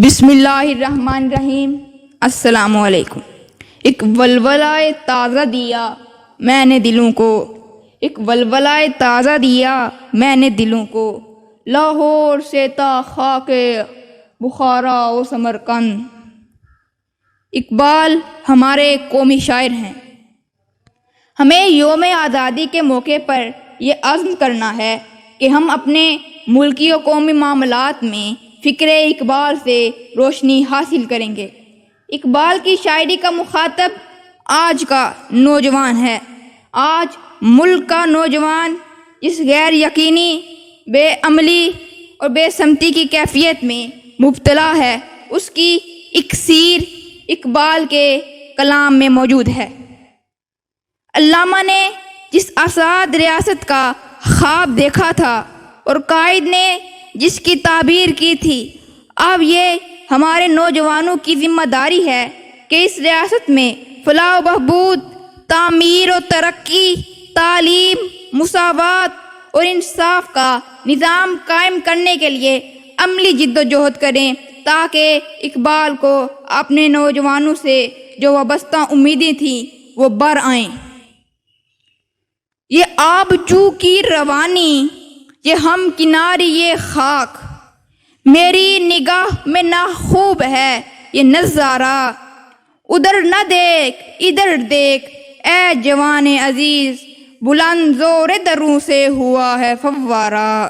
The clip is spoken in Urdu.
بسم اللہ الرحمن الرحیم۔ السلام علیکم۔ ایک ولولہ تازہ دیا میں نے دلوں کو، ایک ولولہ تازہ دیا میں نے دلوں کو، لاہور سے تا خاک بخارا و سمرقند۔ اقبال ہمارے قومی شاعر ہیں۔ ہمیں یوم آزادی کے موقع پر یہ عزم کرنا ہے کہ ہم اپنے ملکی و قومی معاملات میں فکر اقبال سے روشنی حاصل کریں گے۔ اقبال کی شاعری کا مخاطب آج کا نوجوان ہے۔ آج ملک کا نوجوان جس غیر یقینی، بے عملی اور بے سمتی کی کیفیت میں مبتلا ہے، اس کی اکسیر اقبال کے کلام میں موجود ہے۔ علامہ نے جس آزاد ریاست کا خواب دیکھا تھا اور قائد نے جس کی تعبیر کی تھی، اب یہ ہمارے نوجوانوں کی ذمہ داری ہے کہ اس ریاست میں فلاح و بہبود، تعمیر و ترقی، تعلیم، مساوات اور انصاف کا نظام قائم کرنے کے لیے عملی جد و جہد کریں، تاکہ اقبال کو اپنے نوجوانوں سے جو وابستہ امیدیں تھیں وہ بر آئیں۔ یہ آب جو کی روانی، یہ ہم کناری یہ خاک، میری نگاہ میں نہ خوب ہے یہ نظارہ، ادھر نہ دیکھ ادھر دیکھ اے جوان عزیز، بلند زور دروں سے ہوا ہے فوارہ۔